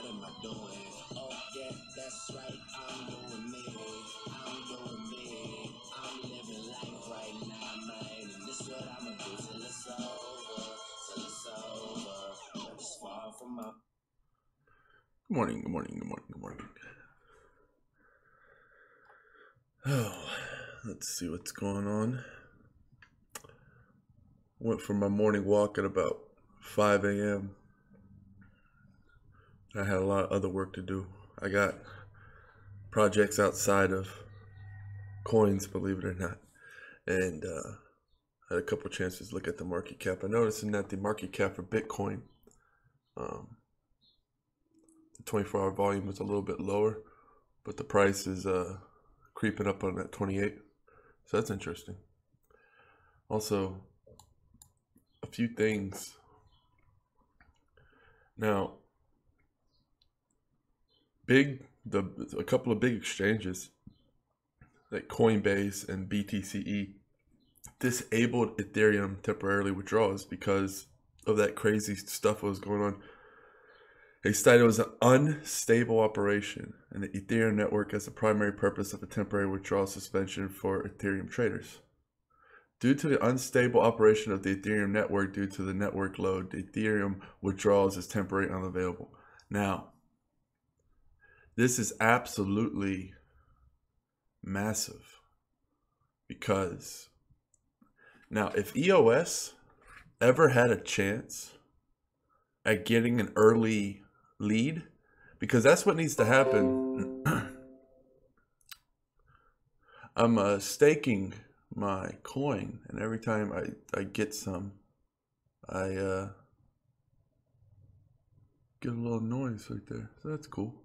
am I doing? Oh yeah, that's right, I'm doing me. I'm doing me. I'm living life right now, man. And this what I'ma do till it's over. Till it's over. But it's far from my... Good morning, good morning, good morning, good morning. Oh, let's see what's going on. Went for my morning walk at about 5 a.m. I had a lot of other work to do. I got projects outside of coins, believe it or not. And had a couple chances to look at the market cap. I noticed that the market cap for Bitcoin, the 24-hour volume was a little bit lower, but the price is creeping up on that 28. So that's interesting. Also, a few things. Now, a couple of big exchanges like Coinbase and BTCE disabled Ethereum temporarily withdrawals because of that crazy stuff that was going on. They cited it was an unstable operation, and the Ethereum network has the primary purpose of a temporary withdrawal suspension for Ethereum traders. Due to the unstable operation of the Ethereum network due to the network load, the Ethereum withdrawals is temporarily unavailable. Now, this is absolutely massive because now if EOS ever had a chance at getting an early lead, because that's what needs to happen. I'm staking my coin, and every time I get some, I get a little noise right there, so that's cool.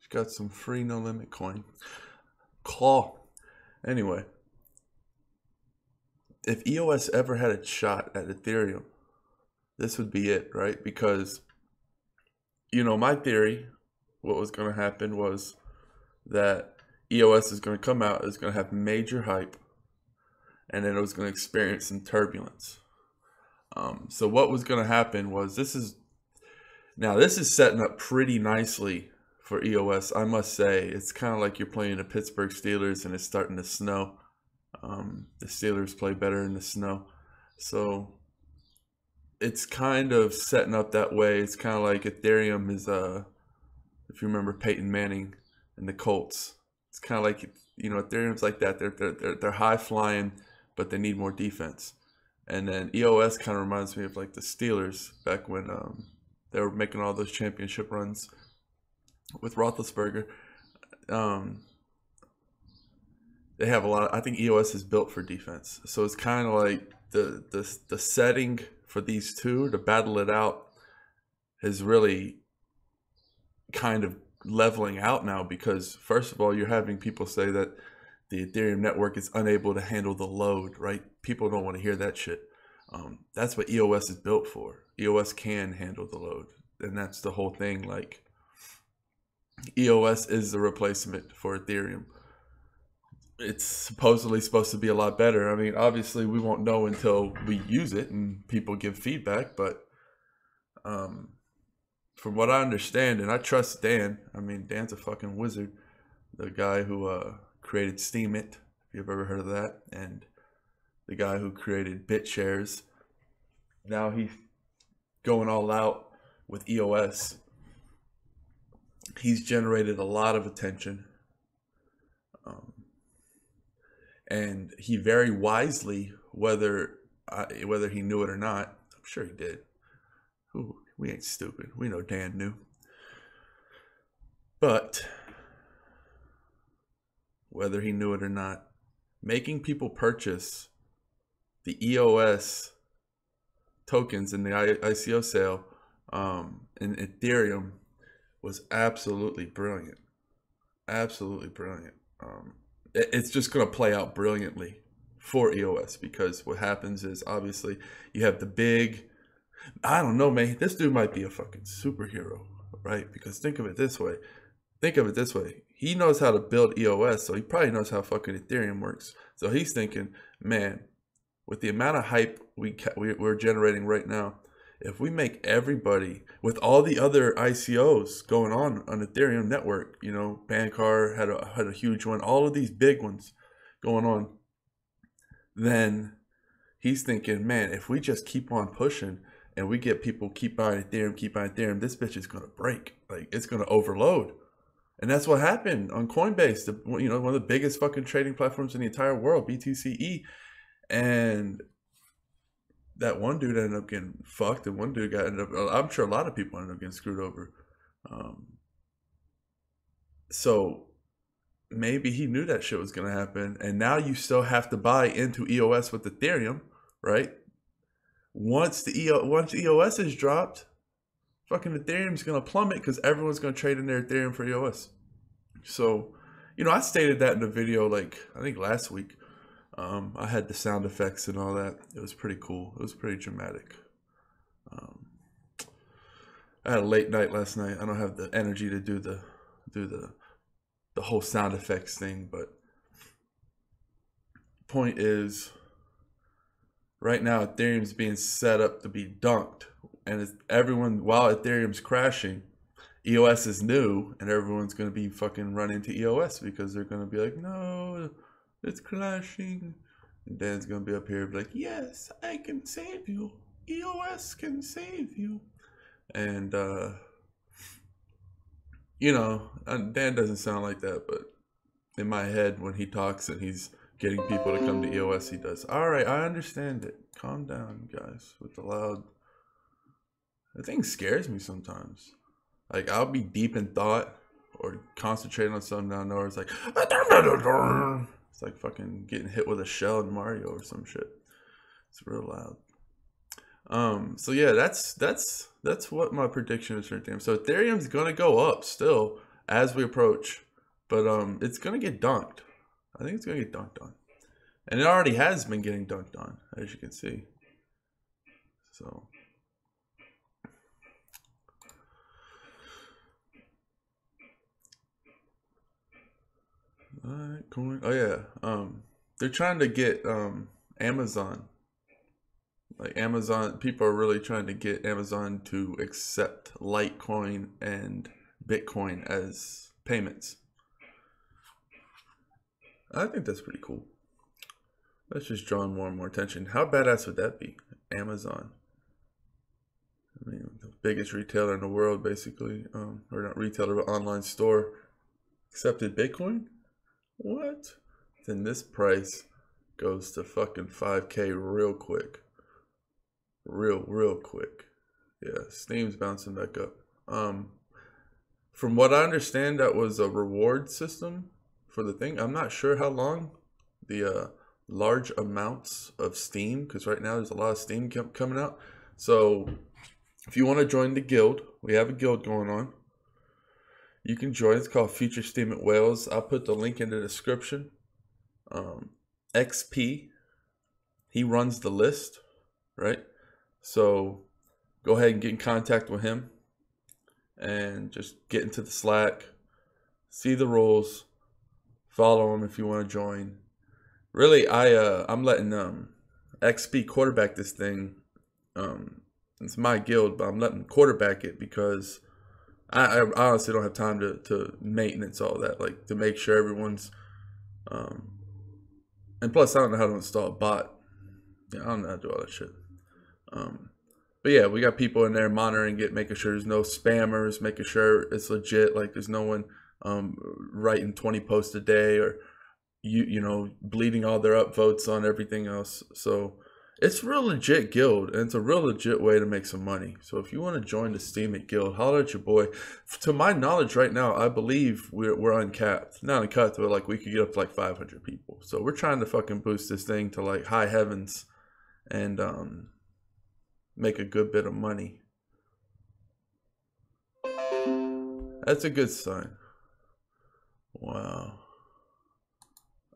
Just got some free no limit coin. Anyway, if EOS ever had a shot at Ethereum, this would be it, right? Because, you know, my theory, what was going to happen was that EOS is going to come out, it's going to have major hype, and then it was going to experience some turbulence. So what was going to happen was this is setting up pretty nicely for EOS, I must say. It's kind of like you're playing the Pittsburgh Steelers and it's starting to snow. The Steelers play better in the snow. So it's kind of setting up that way. It's kind of like Ethereum is, if you remember Peyton Manning and the Colts. It's kind of like, you know, Ethereum's like that. They're high flying, but they need more defense. And then EOS kind of reminds me of like the Steelers back when they were making all those championship runs with Roethlisberger. They have a lot. I think EOS is built for defense, so it's kind of like the setting for these two to battle it out is really kind of leveling out now, because first of all, you're having people say that the Ethereum network is unable to handle the load, right? People don't want to hear that shit. That's what EOS is built for. EOS can handle the load, and that's the whole thing. Like, EOS is the replacement for Ethereum. It's supposedly supposed to be a lot better. I mean, obviously we won't know until we use it and people give feedback, but from what I understand, and I trust Dan, I mean, Dan's a fucking wizard, the guy who created Steemit, if you've ever heard of that, and the guy who created BitShares. Now he's going all out with EOS. He's generated a lot of attention. And he very wisely, whether he knew it or not, I'm sure he did. Ooh, we ain't stupid. We know Dan knew. But whether he knew it or not, making people purchase the EOS tokens in the ICO sale in Ethereum was absolutely brilliant. Absolutely brilliant. It's just going to play out brilliantly for EOS, because what happens is, obviously, you have the big, I don't know, man, this dude might be a fucking superhero, right? Because think of it this way. He knows how to build EOS, so he probably knows how fucking Ethereum works. So he's thinking, man, with the amount of hype we're generating right now, if we make everybody, with all the other ICOs going on Ethereum network, you know, Bankar had a huge one, all of these big ones going on, then he's thinking, man, if we just keep on pushing and we get people keep buying Ethereum, this bitch is gonna break. Like, it's gonna overload. And that's what happened on Coinbase, you know, one of the biggest fucking trading platforms in the entire world, BTCE. And that one dude ended up getting fucked, and one dude I'm sure a lot of people ended up getting screwed over. So maybe he knew that shit was going to happen, and now you still have to buy into EOS with Ethereum, right? Once EOS is dropped, fucking Ethereum's going to plummet because everyone's going to trade in their Ethereum for EOS. So, you know, I stated that in the video, like, I think last week. I had the sound effects and all that. It was pretty cool. It was pretty dramatic. I had a late night last night. I don't have the energy to do the whole sound effects thing, but point is, right now Ethereum's being set up to be dunked, and everyone, while Ethereum's crashing, EOS is new, and everyone's gonna be fucking running to EOS because they're gonna be like, no, it's crashing. And Dan's gonna be up here be like, yes, I can save you. EOS can save you. And you know, Dan doesn't sound like that, but in my head when he talks and he's getting people to come to EOS, he does. Alright, I understand it. Calm down, guys, with the loud. The thing scares me sometimes. Like, I'll be deep in thought or concentrating on something I know, it's like, it's like fucking getting hit with a shell in Mario or some shit. It's real loud. So yeah, that's what my prediction is for Ethereum. So Ethereum's gonna go up still as we approach, but it's gonna get dunked. I think it's gonna get dunked on, and it already has been getting dunked on, as you can see. So. Coin. Oh yeah. They're trying to get Amazon. Like, Amazon, people are really trying to get Amazon to accept Litecoin and Bitcoin as payments. I think that's pretty cool. That's just drawing more and more attention. How badass would that be? Amazon. I mean, the biggest retailer in the world, basically. Or not retailer, but online store. Accepted Bitcoin? What? Then this price goes to fucking 5K real quick. Real quick. Yeah, Steam's bouncing back up. From what I understand, that was a reward system for the thing. I'm not sure how long the large amounts of Steem, because right now there's a lot of Steem coming out. So if you want to join the guild, we have a guild going on. You can join. It's called Future Steemit Whales. I'll put the link in the description. XP, he runs the list, right? So go ahead and get in contact with him and just get into the Slack, see the rules, follow him if you want to join. Really, I'm letting XP quarterback this thing. It's my guild, but I'm letting quarterback it because I honestly don't have time to maintenance all that, like to make sure everyone's and plus I don't know how to install a bot. Yeah, I don't know how to do all that shit. But yeah, we got people in there monitoring it, making sure there's no spammers, making sure it's legit, like there's no one writing 20 posts a day or you know, bleeding all their upvotes on everything else. So it's real legit guild, and it's a real legit way to make some money. So if you want to join the Steemit guild, holler at your boy. To my knowledge right now, I believe we're uncapped. Not uncapped, but like we could get up to like 500 people. So we're trying to fucking boost this thing to like high heavens and make a good bit of money. That's a good sign. Wow.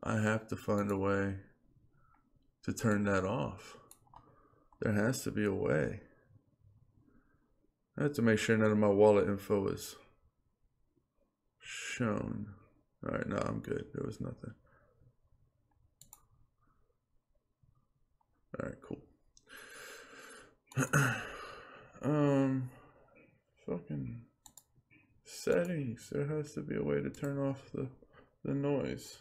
I have to find a way to turn that off. There has to be a way. I have to make sure none of my wallet info is shown. Alright, no, I'm good. There was nothing. Alright, cool. Fucking settings. There has to be a way to turn off the noise.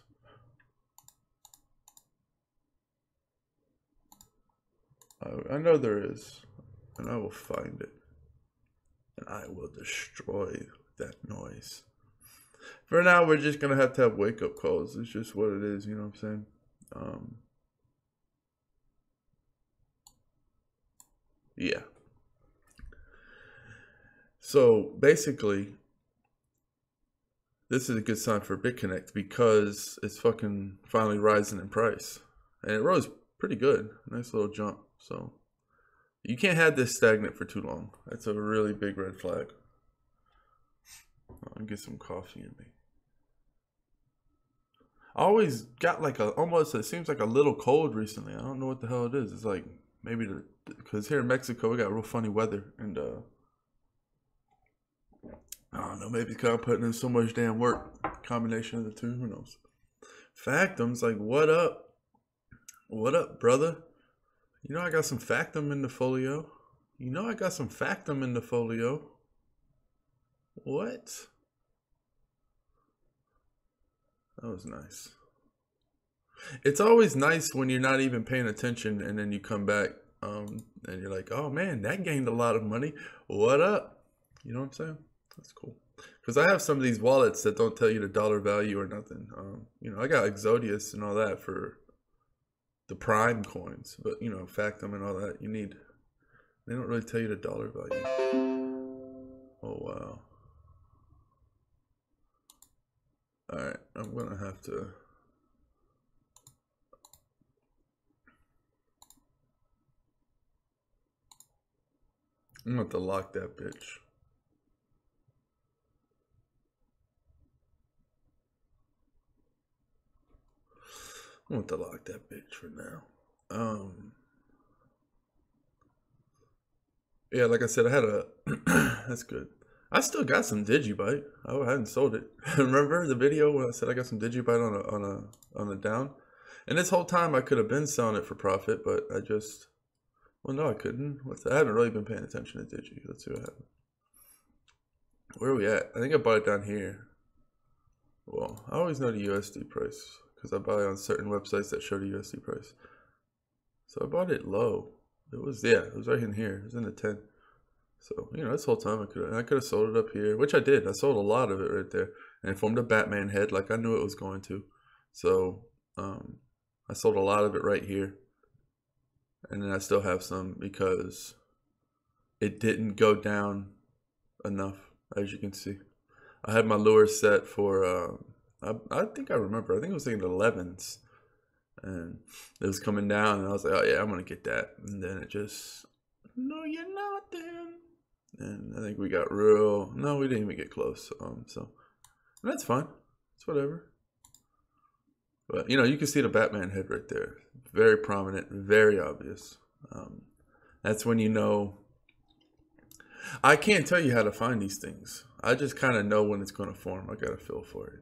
I know there is, and I will find it, and I will destroy that noise. For now, we're just gonna have to have wake-up calls. It's just what it is, you know what I'm saying? Yeah. So basically, this is a good sign for BitConnect because it's fucking finally rising in price, and it rose pretty good. Nice little jump. So you can't have this stagnant for too long. That's a really big red flag. I'll get some coffee in me. I always got like almost, it seems like a little cold recently. I don't know what the hell it is. It's like maybe because here in Mexico we got real funny weather, and I don't know, maybe because I'm putting in so much damn work. Combination of the two, who knows? Factum's like, what up? What up, brother? You know I got some Factum in the folio. You know I got some Factum in the folio. What? That was nice. It's always nice when you're not even paying attention and then you come back and you're like, oh man, that gained a lot of money. What up? You know what I'm saying? That's cool. Because I have some of these wallets that don't tell you the dollar value or nothing. You know, I got Exodius and all that for the prime coins, but you know, Factum and all that you need. They don't really tell you the dollar value. Oh wow. Alright, I'm gonna have to lock that bitch. I'm going to lock that bitch for now. Yeah, like I said, I had a that's good. I still got some Digibyte. I hadn't sold it. Remember the video when I said I got some Digibyte on a down? And this whole time I could have been selling it for profit, but I just, well, no, I couldn't. I haven't really been paying attention to Digi. Let's see what happened. Where are we at? I think I bought it down here. Well, I always know the USD price because I buy on certain websites that show the USD price. So I bought it low. It was right in here. It was in the 10. So, you know, this whole time I could have sold it up here, which I did. I sold a lot of it right there. And it formed a Batman head like I knew it was going to. So, I sold a lot of it right here. And then I still have some because it didn't go down enough, as you can see. I had my lure set for, I think I remember. I think it was in the 11s. And it was coming down. And I was like, oh, yeah, I'm going to get that. And then it just, no, you're not then. And I think we got no, we didn't even get close. So that's fine. It's whatever. But, you know, you can see the Batman head right there. Very prominent, very obvious. That's when you know. I can't tell you how to find these things. I just kind of know when it's going to form. I got a feel for it.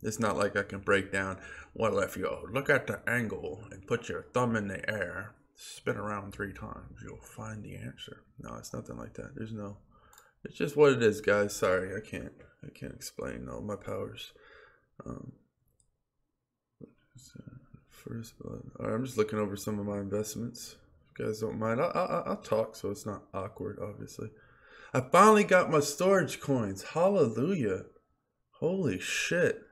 It's not like I can break down what if you go, look at the angle and put your thumb in the air, spin around 3 times, you'll find the answer. No, it's nothing like that. It's just what it is, guys. Sorry, I can't explain all my powers. First blood. All right, I'm just looking over some of my investments. If you guys don't mind, I'll talk so it's not awkward, obviously. I finally got my storage coins. Hallelujah. Holy shit.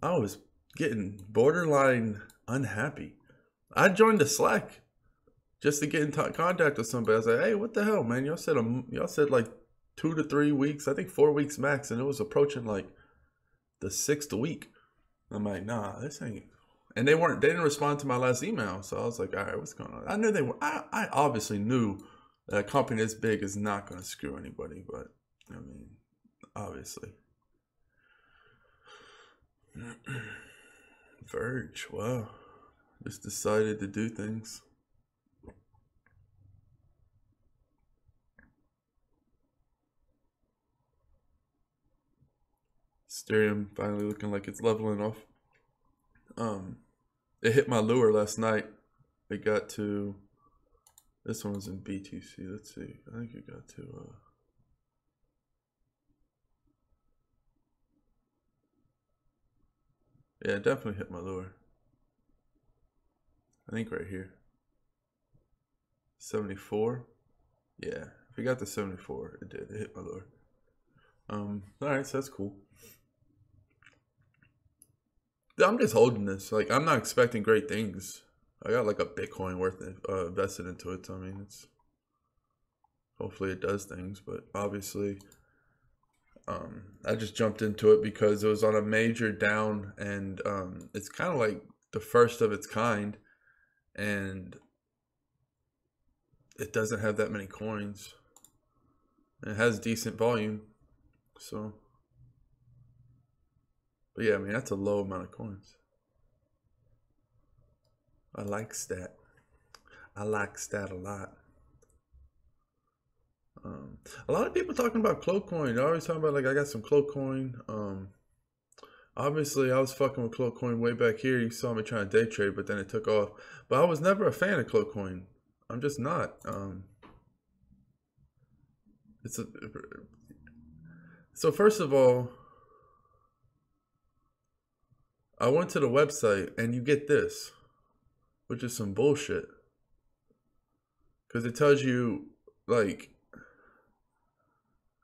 I was getting borderline unhappy. I joined the Slack just to get in contact with somebody. I was like, hey, what the hell, man? Y'all said like 2 to 3 weeks, I think 4 weeks max, and it was approaching like the 6th week. I'm like, nah, this ain't. And they didn't respond to my last email. So I was like, all right, what's going on? I knew they were, I obviously knew that a company this big is not going to screw anybody, but I mean, obviously. Verge, wow. Just decided to do things. Ethereum finally looking like it's leveling off. It hit my lure last night. It got to, this one's in BTC. Let's see. I think it got to Yeah, it definitely hit my lure. I think right here. 74. Yeah, if we got the 74, it did. It hit my lure. Alright, so that's cool. I'm just holding this. Like, I'm not expecting great things. I got like a Bitcoin worth invested into it. So, I mean, it's hopefully it does things. But obviously, I just jumped into it because it was on a major down, and it's kind of like the first of its kind, and it doesn't have that many coins. It has decent volume, so. But yeah, I mean, that's a low amount of coins. I like stat. I like stat a lot. A lot of people talking about Cloak Coin. They're always talking about, like, I got some Cloak Coin. Obviously, I was fucking with Cloak Coin way back here. You saw me trying to day trade, but then it took off. But I was never a fan of Cloak Coin. I'm just not. So first of all, I went to the website and you get this, which is some bullshit. Because it tells you, like,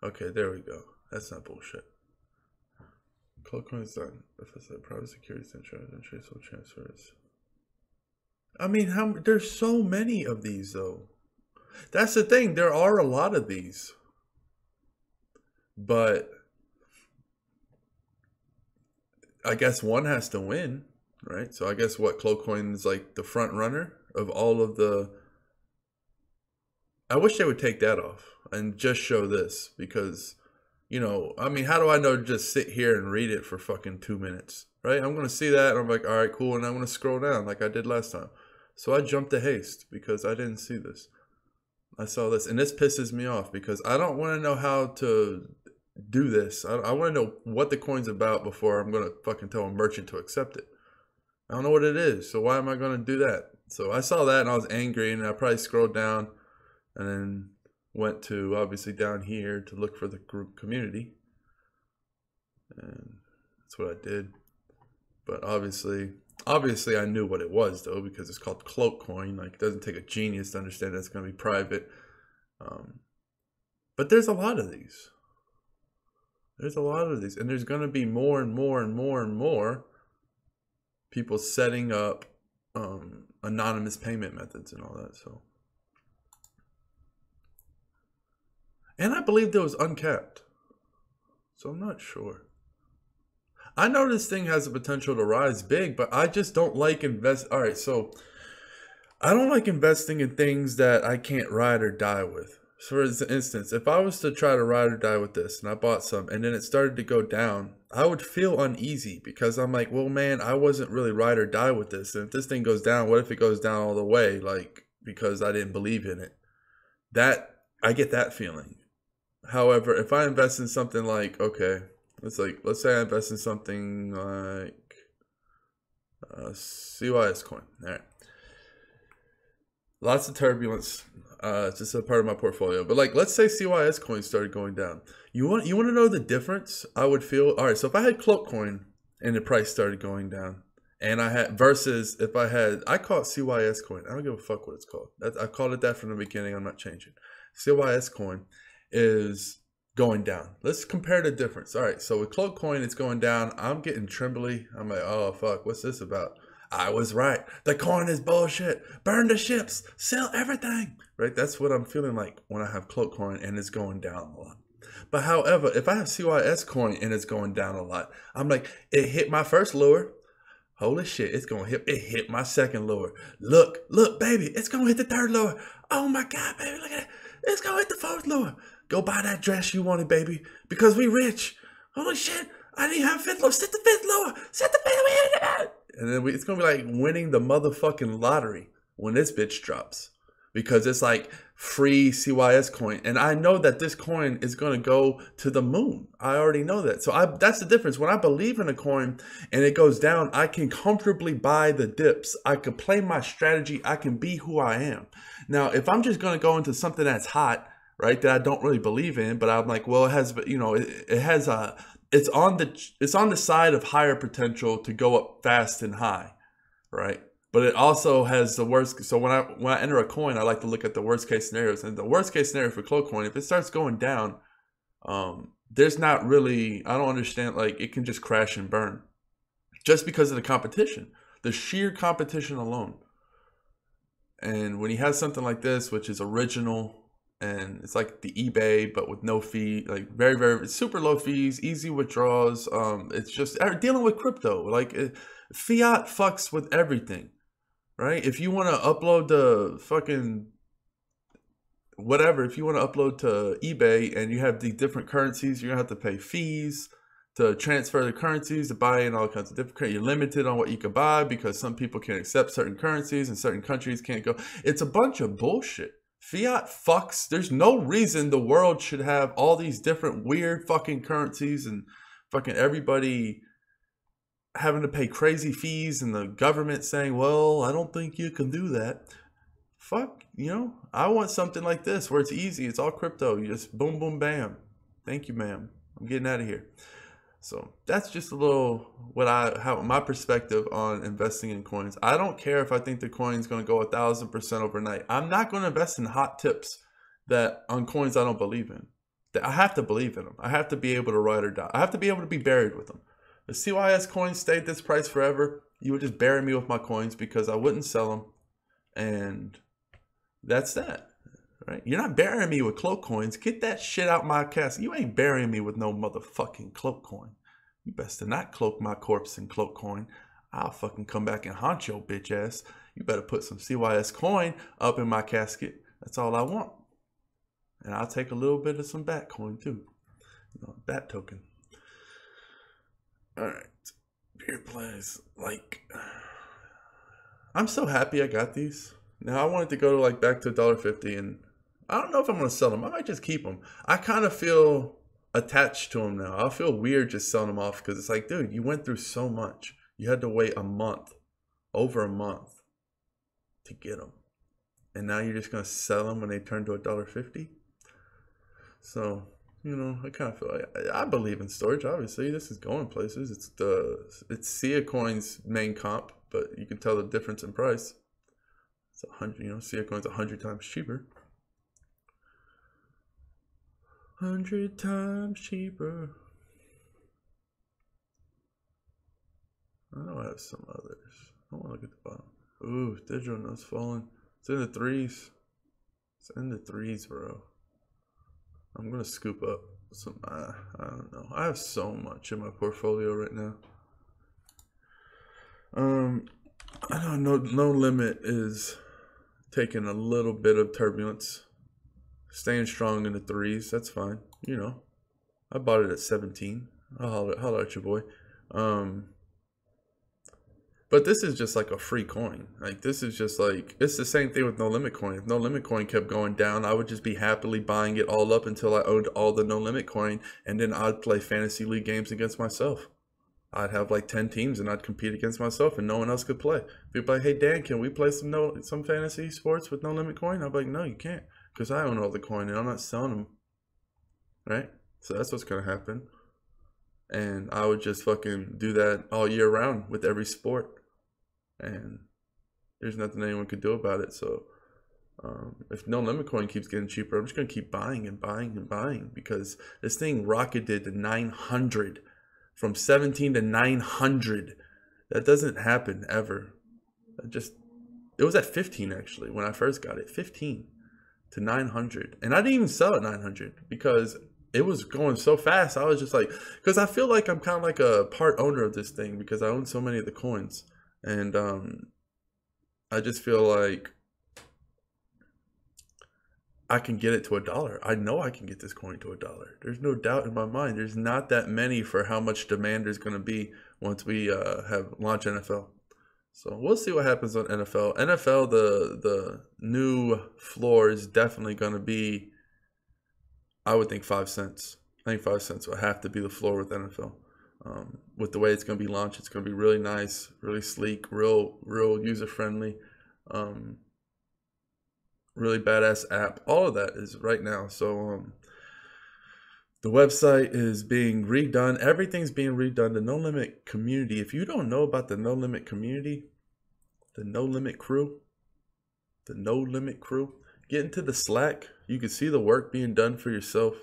okay, there we go. That's not bullshit. Cloak Coin is done. If I said private security, centralized and traceable transfers. I mean, there's so many of these though. That's the thing. There are a lot of these. But I guess one has to win, right? So I guess what, Cloak Coin is like the front runner of all of the. I wish they would take that off and just show this, because, you know, I mean, how do I know to just sit here and read it for fucking 2 minutes, right? I'm going to see that and I'm like, all right, cool. And I'm going to scroll down like I did last time. So I jumped to haste because I didn't see this. I saw this, and this pisses me off because I don't want to know how to do this. I want to know what the coin's about before I'm going to fucking tell a merchant to accept it. I don't know what it is, so why am I going to do that? So I saw that and I was angry, and I probably scrolled down and then went to obviously down here to look for the group community, and that's what I did. But obviously I knew what it was though, because it's called Cloak Coin. Like, it doesn't take a genius to understand that it's going to be private. But there's a lot of these. There's a lot of these, and there's going to be more and more and more and more people setting up anonymous payment methods and all that. So, and I believe it was uncapped, so I'm not sure. I know this thing has the potential to rise big, but I just don't like All right, so I don't like investing in things that I can't ride or die with. So for instance, if I was to try to ride or die with this and I bought some and then it started to go down, I would feel uneasy because I'm like, well, man, I wasn't really ride or die with this. And if this thing goes down, what if it goes down all the way? Like, because I didn't believe in it. That, I get that feeling. However, if I invest in something like, okay, let's say I invest in something like CYS coin. All right. Lots of turbulence. It's just a part of my portfolio. But like, let's say CYS coin started going down. You want to know the difference I would feel? All right, so if I had Cloak Coin and the price started going down, and I had, versus if I call it CYS coin. I don't give a fuck what it's called. I called it that from the beginning. I'm not changing. CYS coin is going down. Let's compare the difference. All right, so with Cloak Coin, it's going down. I'm getting trembly. I'm like, oh fuck, what's this about? I was right. The coin is bullshit. Burn the ships. Sell everything. Right? That's what I'm feeling like when I have Cloak Coin and it's going down a lot. But however, if I have CYS coin and it's going down a lot, I'm like, it hit my first lure. Holy shit, it's going to hit. It hit my second lure. Look, baby, it's going to hit the third lure. Oh my God, baby, look at it. It's going to hit the fourth lure. Go buy that dress you wanted, baby, because we rich. Holy shit, I didn't have fifth lure. Set the fifth lure. Set the fifth lure. And then it's going to be like winning the motherfucking lottery when this bitch drops. Because it's like free CYS coin. And I know that this coin is going to go to the moon. I already know that. So that's the difference. When I believe in a coin and it goes down, I can comfortably buy the dips. I can play my strategy. I can be who I am. Now, if I'm just going to go into something that's hot, right, that I don't really believe in, but I'm like, well, it has, you know, it has it's on the side of higher potential to go up fast and high, right? But it also has the worst. So when I enter a coin, I like to look at the worst case scenarios. And the worst case scenario for Cloakcoin, if it starts going down, there's not really. I don't understand. Like, it can just crash and burn, just because of the competition, the sheer competition alone. And when he has something like this, which is original, and it's like the eBay but with no fee, like very, very super low fees, easy withdrawals. It's just dealing with crypto. Like, fiat fucks with everything, right? If you want to upload the fucking whatever, if you want to upload to eBay and you have the different currencies, you're gonna have to pay fees to transfer the currencies, to buy in all kinds of different currencies. You're limited on what you can buy because some people can't accept certain currencies and certain countries can't go. It's a bunch of bullshit. Fiat fucks. There's no reason the world should have all these different weird fucking currencies and fucking everybody having to pay crazy fees and the government saying, well, I don't think you can do that. Fuck, I want something like this where it's easy. It's all crypto. You just boom, boom, bam. Thank you, ma'am. I'm getting out of here. So that's just a little how my perspective on investing in coins. I don't care if I think the coin's going to go 1,000% overnight. I'm not going to invest in hot tips on coins I don't believe in. I have to believe in them. I have to be able to ride or die. I have to be able to be buried with them. If CYS coins stayed this price forever, you would just bury me with my coins because I wouldn't sell them. And that's that. Right? You're not burying me with cloak coins. Get that shit out my casket. You ain't burying me with no motherfucking cloak coin. You best to not cloak my corpse in cloak coin. I'll fucking come back and haunt your bitch ass. You better put some CYS coin up in my casket. That's all I want. And I'll take a little bit of some bat coin too. Bat token. Alright. Beer plays. Like, I'm so happy I got these. Now I wanted to go to back to $1.50, and I don't know if I'm going to sell them. I might just keep them. I kind of feel attached to them now. I feel weird just selling them off because it's like, dude, you went through so much. You had to wait over a month to get them. And now you're just going to sell them when they turn to $1.50? So, I kind of feel like I believe in storage. Obviously, this is going places. It's Sia Coin's main comp, but you can tell the difference in price. It's 100, Sia Coin's 100 times cheaper. 100 times cheaper. I know I have some others. I want to look at the bottom. Ooh, digital notes falling. It's in the threes. It's in the threes, bro. I'm gonna scoop up some. I don't know. I have so much in my portfolio right now. I know no limit is taking a little bit of turbulence. Staying strong in the threes, that's fine. I bought it at 17. I'll holler at your boy. But this is just like a free coin. Like, this is just like, it's the same thing with No Limit Coin. If No Limit Coin kept going down, I would just be happily buying it all up until I owned all the No Limit Coin, and then I'd play fantasy league games against myself. I'd have 10 teams and I'd compete against myself and no one else could play. People like, hey Dan, can we play some fantasy sports with No Limit Coin? I'm like, no, you can't, because I own all the coin and I'm not selling them. Right? So that's what's gonna happen. And I would just fucking do that all year round with every sport. And there's nothing anyone could do about it. So if No Limit Coin keeps getting cheaper, I'm just gonna keep buying and buying and buying, because this thing rocketed to 900. From 17 to 900. That doesn't happen ever. It was at 15 actually when I first got it. 15 to 900. And I didn't even sell at 900 because it was going so fast. I was just like, because I feel like I'm kind of like a part owner of this thing because I own so many of the coins. And I just feel like I can get it to $1. I know I can get this coin to $1. There's no doubt in my mind. There's not that many for how much demand there's going to be once we have launch NFL. So we'll see what happens on NFL. NFL, the new floor is definitely going to be, I would think, 5 cents. I think 5 cents will have to be the floor with NFL. With the way it's going to be launched, it's going to be really nice, really sleek, real user friendly. Really badass app. All of that is right now. So The website is being redone. Everything's being redone. The No Limit community. If you don't know about the No Limit community, the No Limit crew, get into the Slack. You can see the work being done for yourself.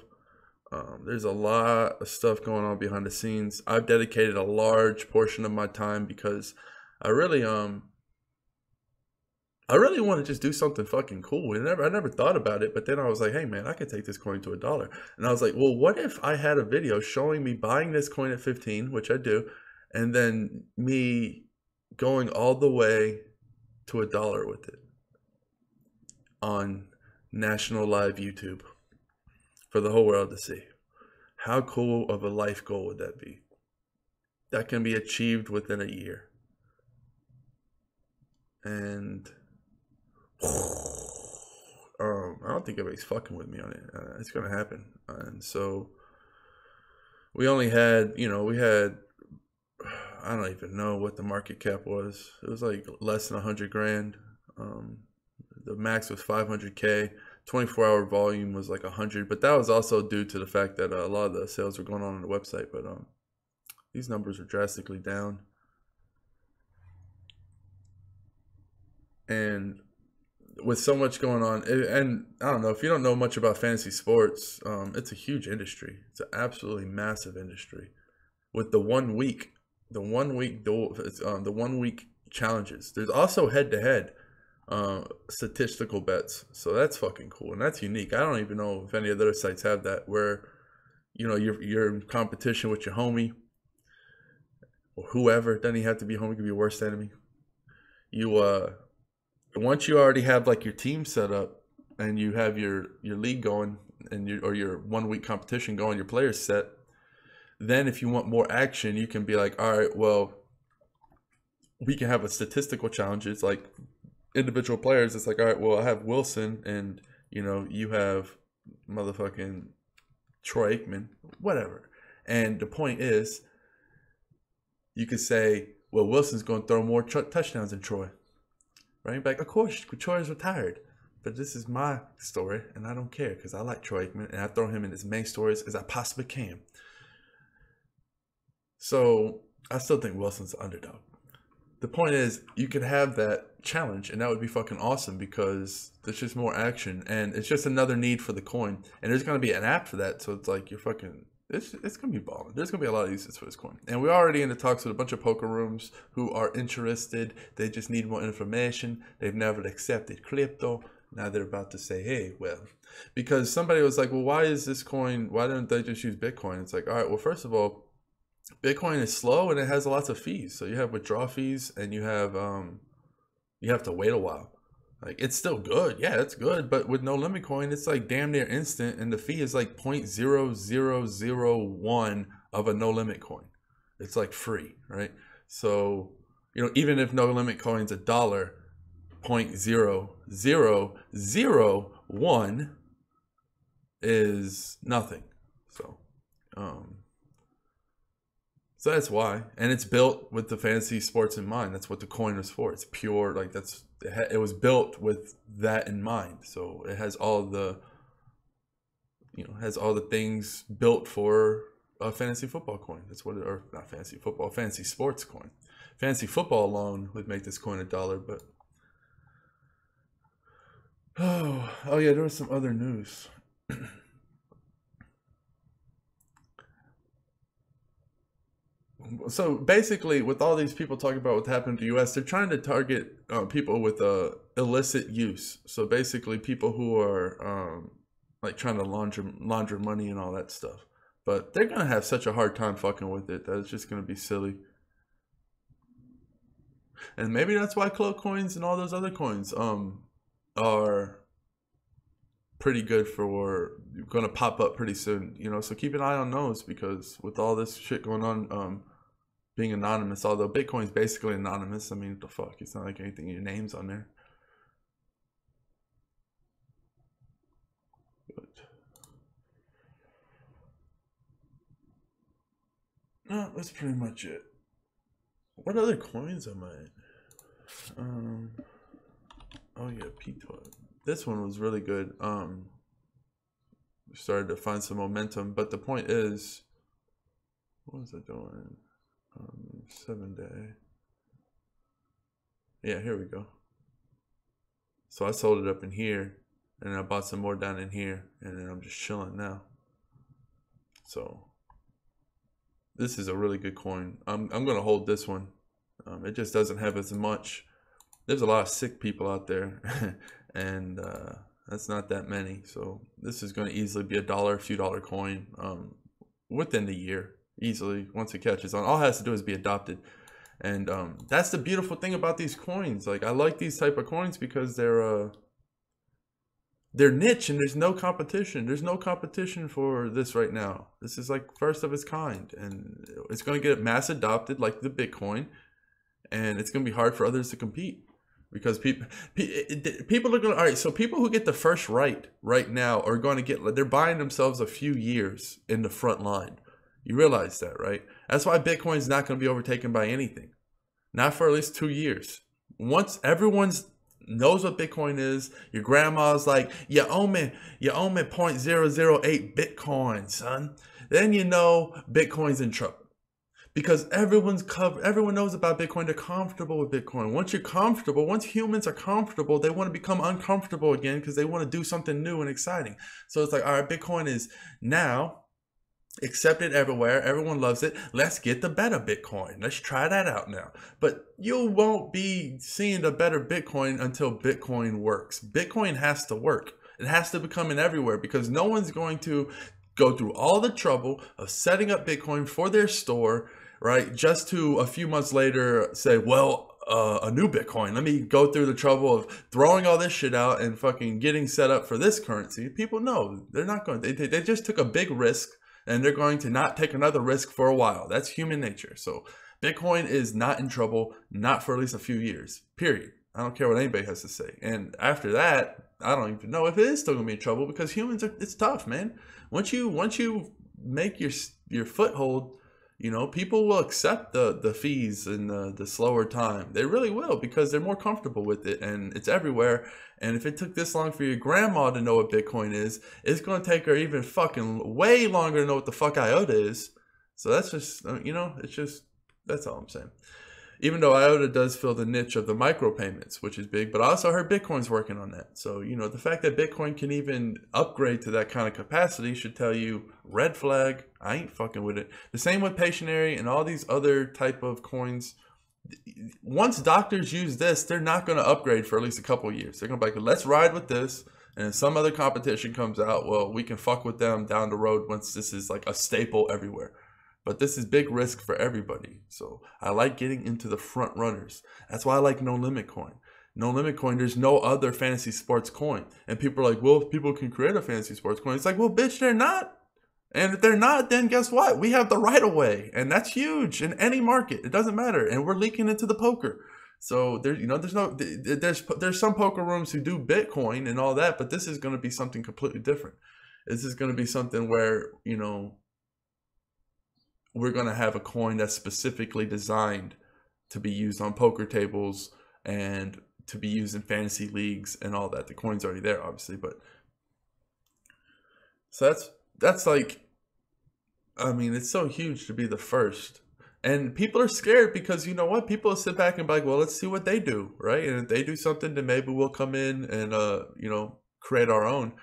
There's a lot of stuff going on behind the scenes. I've dedicated a large portion of my time because I really want to just do something fucking cool. I never thought about it, but then I was like, hey man, I could take this coin to $1. And I was like, well, what if I had a video showing me buying this coin at 15, which I do, and then me going all the way to $1 with it on national live YouTube for the whole world to see. How cool of a life goal would that be? That can be achieved within a year. And I don't think anybody's fucking with me on it. It's gonna happen. And so we only had, I don't even know what the market cap was. It was like less than 100 grand. The max was 500K. 24-hour volume was like 100, but that was also due to the fact that a lot of the sales were going on the website. But these numbers are drastically down. And with so much going on, and I don't know, if you don't know much about fantasy sports, it's a huge industry. It's an absolutely massive industry. With the 1 week challenges. There's also head-to-head statistical bets, so that's fucking cool, and that's unique. I don't even know if any other sites have that, where you're in competition with your homie or whoever. It doesn't even have to be homie, it could be your worst enemy. Once you already have like your team set up and you have your league going and your 1 week competition going, your players set, then if you want more action, you can be like, all right, well, we can have a statistical challenge. It's like individual players. It's like, all right, well, I have Wilson and you have motherfucking Troy Aikman, whatever. And the point is, you could say, well, Wilson's going to throw more touchdowns than Troy. Right? Like, of course, Troy's retired. But this is my story, and I don't care because I like Troy Aikman, and I throw him in as many stories as I possibly can. So I still think Wilson's the underdog. The point is, you could have that challenge, and that would be fucking awesome because there's just more action, and it's just another need for the coin. And there's going to be an app for that, so it's like you're fucking... It's going to be balling. There's going to be a lot of uses for this coin. And we're already in the talks with a bunch of poker rooms who are interested. They just need more information. They've never accepted crypto. Now they're about to say, hey, well, because somebody was like, well, why is this coin, why don't they just use Bitcoin? It's like, all right, well, first of all, Bitcoin is slow and it has lots of fees. So you have withdrawal fees and you have to wait a while. Like, it's still good. Yeah, it's good. But with No Limit Coin, it's like damn near instant. And the fee is like 0.0001 of a No Limit coin. It's like free, right? So, even if No Limit Coin's $1, 0.0001 is nothing. So that's why. And it's built with the fantasy sports in mind. That's what the coin is for. It's pure, like it was built with that in mind. So it has all the, things built for a fantasy football coin. That's what or not fantasy football, fantasy sports coin. Fantasy football alone would make this coin $1, but oh yeah, there was some other news. So basically, with all these people talking about what happened to the U.S., they're trying to target people with illicit use. So basically, people who are like trying to launder money and all that stuff. But they're gonna have such a hard time fucking with it that it's just gonna be silly. And maybe that's why Cloak coins and all those other coins are pretty good for gonna pop up pretty soon. So keep an eye on those, because with all this shit going on, being anonymous, although Bitcoin's basically anonymous. I mean, what the fuck? It's not like anything, your name's on there. But no, that's pretty much it. What other coins am I in? Oh yeah, P12. This one was really good. started to find some momentum. But the point is, what was I doing? 7 day. Yeah, here we go. So I sold it up in here, and I bought some more down in here, and then I'm just chilling now. So this is a really good coin. I'm gonna hold this one. It just doesn't have as much. There's a lot of sick people out there, and that's not that many. So this is going to easily be a few dollar coin within the year, easily, once it catches on. All it has to do is be adopted. And that's the beautiful thing about these coins. Like, I like these type of coins because they're niche and there's no competition. There's no competition for this right now. This is like first of its kind, and it's going to get mass adopted like the Bitcoin, and it's going to be hard for others to compete. Because people are going to, all right, so people who get the first right now are going to get, they're buying themselves a few years in the front line. You realize that, right? That's why Bitcoin is not going to be overtaken by anything. Not for at least 2 years. Once everyone knows what Bitcoin is, your grandma's like, you owe me 0.008 Bitcoin, son. Then you know Bitcoin's in trouble. Because everyone knows about Bitcoin. They're comfortable with Bitcoin. Once you're comfortable, once humans are comfortable, they want to become uncomfortable again because they want to do something new and exciting. So it's like, all right, Bitcoin is now accepted everywhere. Everyone loves it. Let's get the better Bitcoin. Let's try that out now. But you won't be seeing the better Bitcoin until Bitcoin works. Bitcoin has to work. It has to become an everywhere, because no one's going to go through all the trouble of setting up Bitcoin for their store, right? Just to a few months later say, well, a new Bitcoin. Let me go through the trouble of throwing all this shit out and fucking getting set up for this currency. People know they're not going. They just took a big risk, and they're going to not take another risk for a while. That's human nature. So Bitcoin is not in trouble, not for at least a few years. Period. I don't care what anybody has to say. And after that, I don't even know if it is still gonna be in trouble, because humans are. It's tough, man. Once you make your foothold, you know, people will accept the fees and the slower time. They really will, because they're more comfortable with it, and it's everywhere. And if it took this long for your grandma to know what Bitcoin is, it's going to take her even fucking way longer to know what the fuck IOTA is. So that's just, you know, it's just, that's all I'm saying. Even though IOTA does fill the niche of the micropayments, which is big, but I also heard Bitcoin's working on that. So, you know, the fact that Bitcoin can even upgrade to that kind of capacity should tell you, red flag, I ain't fucking with it. The same with Paytionary and all these other type of coins. Once doctors use this, they're not going to upgrade for at least a couple of years. They're going to be like, let's ride with this. And if some other competition comes out, well, we can fuck with them down the road once this is like a staple everywhere. But this is big risk for everybody. So I like getting into the front runners. That's why I like No Limit Coin. No Limit Coin, there's no other fantasy sports coin. And people are like, well, if people can create a fantasy sports coin. It's like, well, bitch, they're not. And if they're not, then guess what? We have the right of way. And that's huge in any market. It doesn't matter. And we're leaking into the poker. So there, you know, there's some poker rooms who do Bitcoin and all that, but this is going to be something completely different. This is going to be something where, you know, we're going to have a coin that's specifically designed to be used on poker tables and to be used in fantasy leagues and all that. The coin's already there, obviously, but so that's like, I mean, it's so huge to be the first. And people are scared because, you know what? People will sit back and be like, well, let's see what they do, right? And if they do something, then maybe we'll come in and, you know, create our own.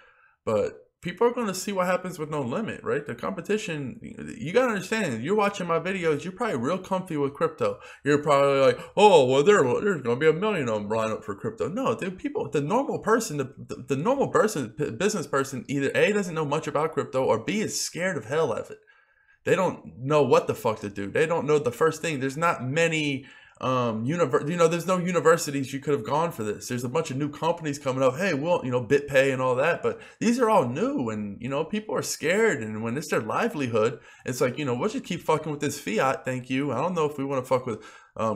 But people are going to see what happens with No Limit, right? The competition, you got to understand, you're watching my videos, you're probably real comfy with crypto. You're probably like, oh, well, there's going to be a million of them line up for crypto. No, dude, people, the normal person, the normal person, business person, either A, doesn't know much about crypto, or B, is scared of hell of it. They don't know what the fuck to do. They don't know the first thing. There's not many there's no universities you could have gone for this. There's a bunch of new companies coming up. Hey, well, you know, BitPay and all that, but these are all new, and, you know, people are scared, and when it's their livelihood, it's like, you know, we'll just keep fucking with this fiat. Thank you. I don't know if we want to fuck with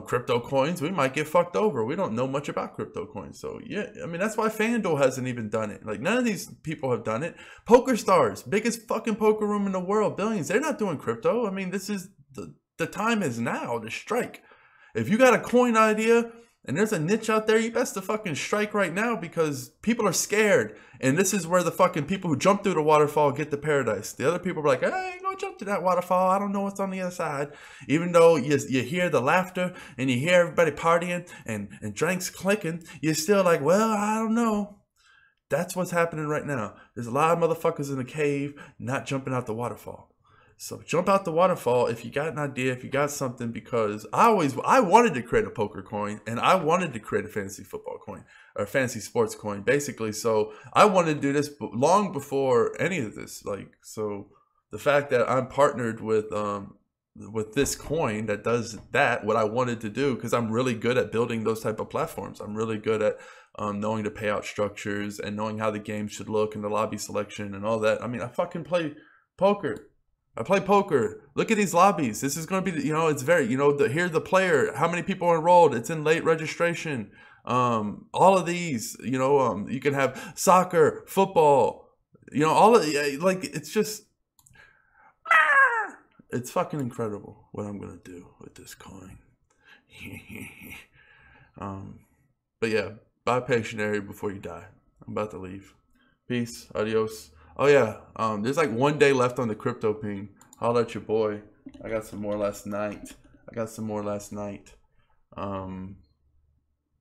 crypto coins. We might get fucked over. We don't know much about crypto coins. So yeah, I mean, that's why FanDuel hasn't even done it. Like, none of these people have done it. Poker Stars, biggest fucking poker room in the world, billions. They're not doing crypto. I mean, this is the time is now to strike. If you got a coin idea And there's a niche out there you best to fucking strike right now because people are scared. And this is where the fucking people who jump through the waterfall get to paradise. The other people are like, I ain't gonna jump to that waterfall. I don't know what's on the other side. Even though you hear the laughter and you hear everybody partying and drinks clinking, you're still like, well, I don't know. That's what's happening right now. There's a lot of motherfuckers in the cave not jumping out the waterfall. So jump out the waterfall if you got an idea, if you got something, because I wanted to create a poker coin and I wanted to create a fantasy football coin or fantasy sports coin, basically. So I wanted to do this long before any of this. Like, so the fact that I'm partnered with this coin that does that, what I wanted to do, because I'm really good at building those type of platforms. I'm really good at knowing the payout structures and knowing how the game should look and the lobby selection and all that. I mean, I fucking play poker. I play poker. Look at these lobbies. This is going to be, you know, it's very, you know, here's the player, how many people are enrolled. It's in late registration. All of these, you know, you can have soccer, football, you know, all of, like, it's just, it's fucking incredible what I'm going to do with this coin. But yeah, buy Pictionary before you die. I'm about to leave. Peace. Adios. Oh yeah, there's like 1 day left on the crypto ping. Holla at your boy. I got some more last night.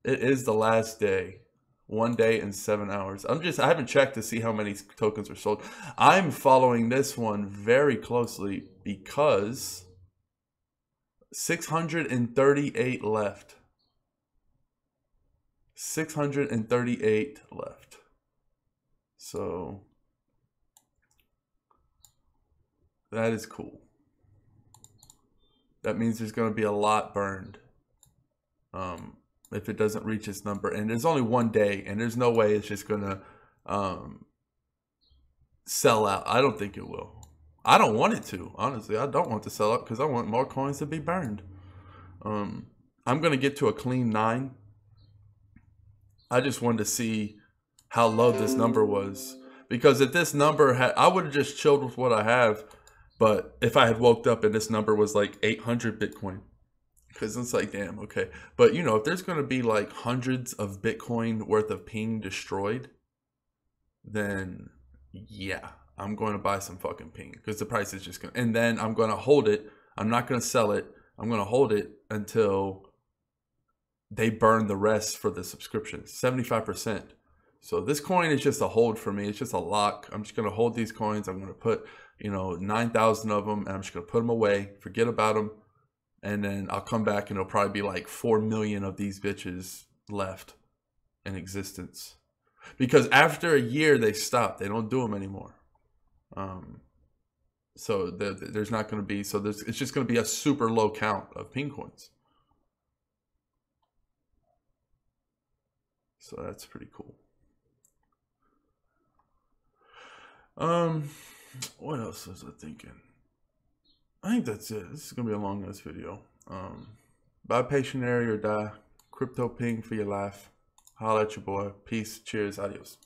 It is the last day. 1 day and 7 hours. I haven't checked to see how many tokens are sold. I'm following this one very closely because 638 left. 638 left. So that is cool. That means there's going to be a lot burned if it doesn't reach its number. And there's only 1 day, and there's no way it's just going to sell out. I don't think it will. I don't want it to, honestly. I don't want to sell out because I want more coins to be burned. I'm going to get to a clean 9. I just wanted to see how low this number was. Because if this number I would have just chilled with what I have. But if I had woke up and this number was like 800 Bitcoin, because it's like, damn, okay. But, you know, if there's going to be like hundreds of Bitcoin worth of ping destroyed, then yeah, I'm going to buy some fucking ping because the price is just going to, and then I'm going to hold it. I'm not going to sell it. I'm going to hold it until they burn the rest for the subscription, 75%. So this coin is just a hold for me. It's just a lock. I'm just going to hold these coins. I'm going to put, you know, 9,000 of them, and I'm just going to put them away, forget about them. And then I'll come back and it'll probably be like 4 million of these bitches left in existence. Because after a year, they stop. They don't do them anymore. So there's not going to be, so it's just going to be a super low count of ping coins. So that's pretty cool. What else was I thinking? I think that's it. This is gonna be a long ass video. Buy Pictionary or die. Crypto ping for your life. Holla at your boy. Peace. Cheers. Adios.